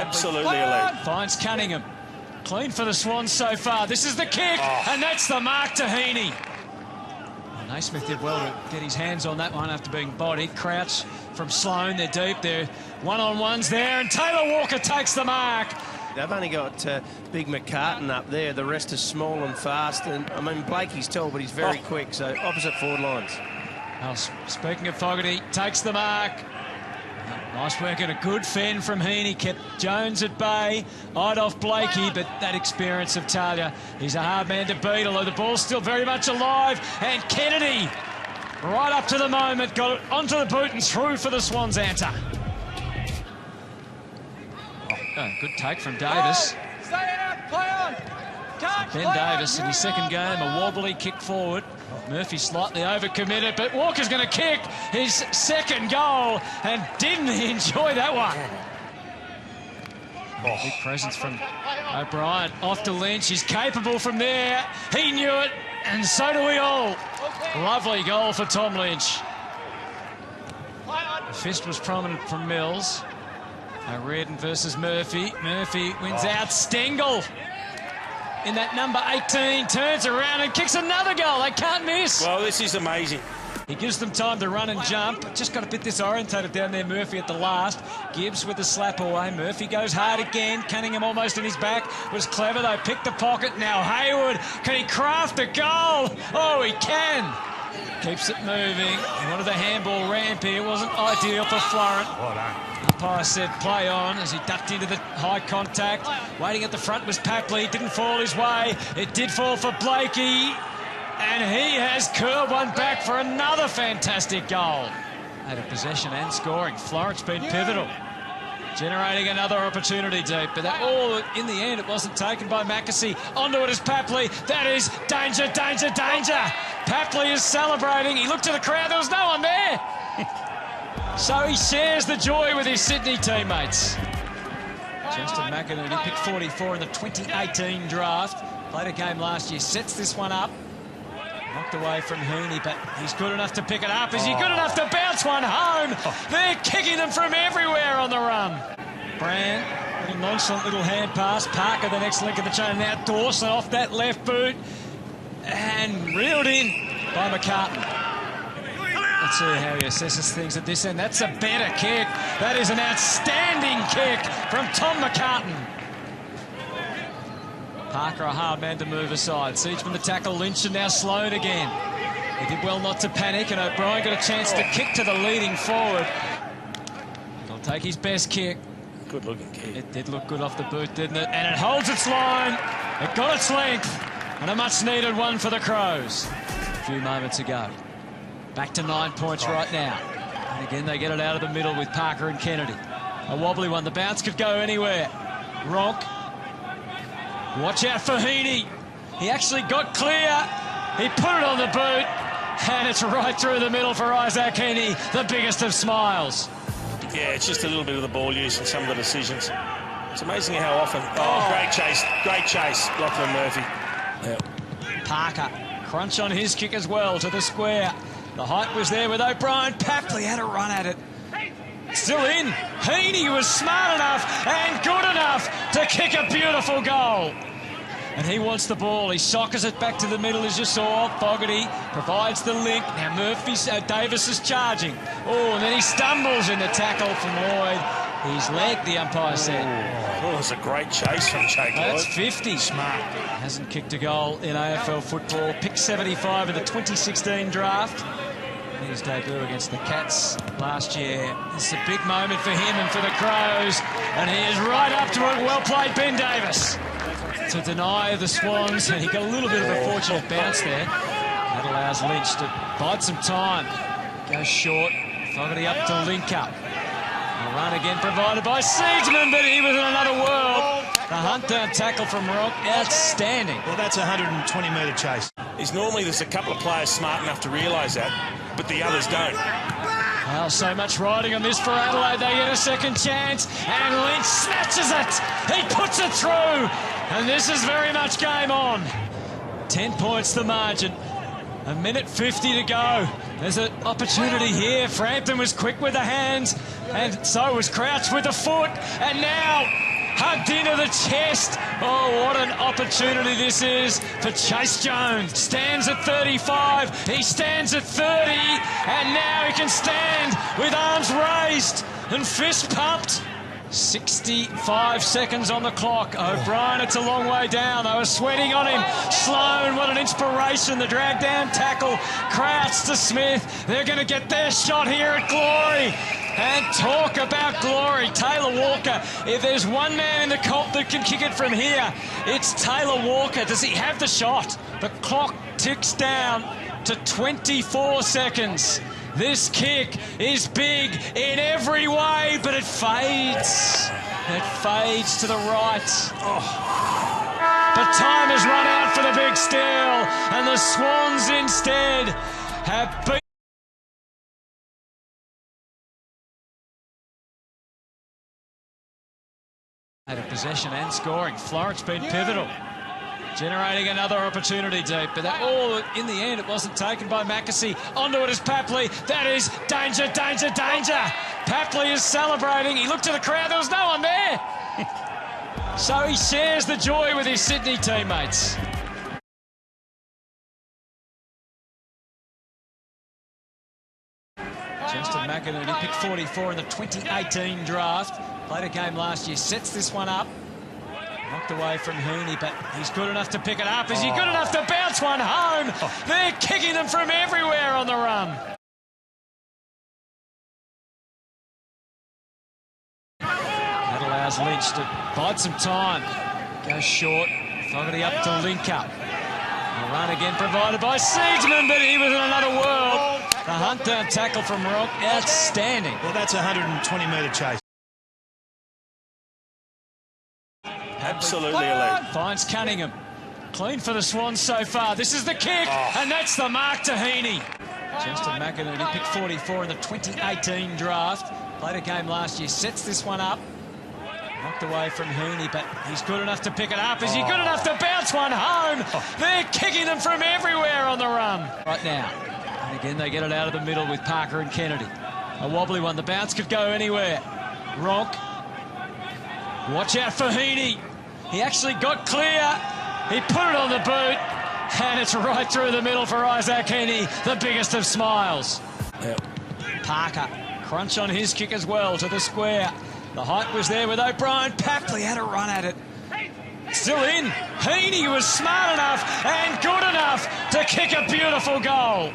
Absolutely elite. Finds Cunningham. Clean for the Swans so far. This is the kick, and that's the mark to Heaney. Naismith did well to get his hands on that one after being bodied. Crouch from Sloane, they're deep, they're one-on-ones there, and Taylor Walker takes the mark. They've only got big McCartan up there. The rest is small and fast. And I mean, Blakey's tall, but he's very quick. So opposite forward lines. Well, speaking of Fogarty, takes the mark. Nice work and a good fend from Heaney. Kept Jones at bay. Eyed off Blakey, but that experience of Talia, he's a hard man to beat, although the ball's still very much alive. And Kennedy, right up to the moment, got it onto the boot and through for the Swans answer. Good take from Davis. Stay out, play on. Touch, Ben Davis in his second game, a wobbly kick forward. Murphy slightly overcommitted, but Walker's going to kick his second goal, and didn't he enjoy that one? Big presence from O'Brien. Off to Lynch, he's capable from there. He knew it, and so do we all. Lovely goal for Tom Lynch. The fist was prominent from Mills. Reardon versus Murphy. Murphy wins out. Stengel in that number 18 turns around and kicks another goal. They can't miss. Well, this is amazing. He gives them time to run and jump. Just got a bit disorientated down there, Murphy, at the last. Gibbs with the slap away. Murphy goes hard again. Cunningham almost in his back. Was clever, though. Picked the pocket. Now Hayward. Can he craft a goal? Oh, he can. Keeps it moving. He wanted the handball ramp here. It wasn't ideal for Florent. Well done. Umpire said play on as he ducked into the high contact. Waiting at the front was Papley. Didn't fall his way. It did fall for Blakey. And he has curved one back for another fantastic goal. Had a possession and scoring. Florent's been pivotal. Generating another opportunity deep. But that all, in the end, it wasn't taken by Mackesy. Onto it is Papley. That is danger, danger, danger. Papley is celebrating. He looked to the crowd. There was no one there. So he shares the joy with his Sydney teammates. Justin McInerney picked 44 in the 2018 draft. Played a game last year. Sets this one up. Knocked away from Heaney, but he's good enough to pick it up. Is he good enough to bounce one home? They're kicking them from everywhere on the run. Brand, a nonchalant little hand pass. Parker, the next link of the chain. Now Dawson off that left boot. And reeled in by McCartan. Let's see how he assesses things at this end. That's a better kick. That is an outstanding kick from Tom McCartan. Parker, a hard man to move aside. Siegeman the tackle, Lynch, and now Sloane again. He did well not to panic, and O'Brien got a chance to kick to the leading forward. He'll take his best kick. Good looking kick. It did look good off the boot, didn't it? And it holds its line. It got its length. And a much-needed one for the Crows a few moments ago. Back to 9 points right now. And again, they get it out of the middle with Parker and Kennedy. A wobbly one. The bounce could go anywhere. Ronk. Watch out for Heaney. He actually got clear. He put it on the boot. And it's right through the middle for Isaac Heaney, the biggest of smiles. Yeah, it's just a little bit of the ball use and some of the decisions. It's amazing how often... Oh, great chase, Lachlan Murphy. Yep. Parker, crunch on his kick as well to the square. The height was there with O'Brien. Papley had a run at it. Still in. Heaney was smart enough and good enough to kick a beautiful goal. And he wants the ball. He sockers it back to the middle, as you saw. Fogarty provides the link. Now Davis is charging. Oh, and then he stumbles in the tackle from Lloyd. He's legged, the umpire said. Oh, it was a great chase from Jake Lloyd. That's 50. Smart. Hasn't kicked a goal in AFL football. Picked 75 in the 2016 draft. His debut against the Cats last year. It's a big moment for him and for the Crows. And he is right up to it. Well played, Ben Davis. To deny the Swans. And he got a little bit of a fortunate bounce there. That allows Lynch to bide some time. Goes short. Fogarty up to link up. A run again provided by Siegeman, but he was in another world. The hunt down tackle from Rock, outstanding. Well, that's a 120-metre chase. Normally there's a couple of players smart enough to realise that, but the others don't. Well, so much riding on this for Adelaide. They get a second chance, and Lynch snatches it. He puts it through, and this is very much game on. 10 points the margin. A minute 50 to go. There's an opportunity here. Frampton was quick with the hands, and so was Crouch with the foot. And now hugged into the chest. Oh, what an opportunity this is for Chase Jones. Stands at 35, he stands at 30, and now he can stand with arms raised and fist pumped. 65 seconds on the clock. O'Brien, it's a long way down. They were sweating on him. Sloan, what an inspiration. The drag down tackle. Crouch to Smith. They're going to get their shot here at glory. And talk about glory. Taylor Walker. If there's one man in the comp that can kick it from here, it's Taylor Walker. Does he have the shot? The clock ticks down to 24 seconds. This kick is big in every way, but it fades. It fades to the right. But time has run out for the big steal, and the Swans instead have beat. Out of possession and scoring. Florence been pivotal. Generating another opportunity deep, but that all in the end it wasn't taken by Mackesy. Onto it is Papley. That is danger, danger, danger. Papley is celebrating. He looked to the crowd, there was no one there. So he shares the joy with his Sydney teammates. Justin McInerney picked 44 in the 2018 draft. Played a game last year, sets this one up. Knocked away from Heaney, but he's good enough to pick it up. Is he good enough to bounce one home? They're kicking them from everywhere on the run. That allows Lynch to bide some time. Goes short. Fogarty up to Linker. A run again provided by Siegsman, but he was in another world. The hunt down tackle from Rock, outstanding. Well, that's a 120-metre chase. Absolutely elite. Finds Cunningham. Clean for the Swans so far. This is the kick, and that's the mark to Heaney. Justin McInerney picked 44 in the 2018 draft. Played a game last year, sets this one up. Knocked away from Heaney, but he's good enough to pick it up. Is he good enough to bounce one home? They're kicking them from everywhere on the run. Right now. And again, they get it out of the middle with Parker and Kennedy. A wobbly one. The bounce could go anywhere. Ronk. Watch out for Heaney. He actually got clear. He put it on the boot. And it's right through the middle for Isaac Heaney, the biggest of smiles. Yep. Parker, crunch on his kick as well to the square. The height was there with O'Brien. Papley had a run at it. Still in. Heaney was smart enough and good enough to kick a beautiful goal.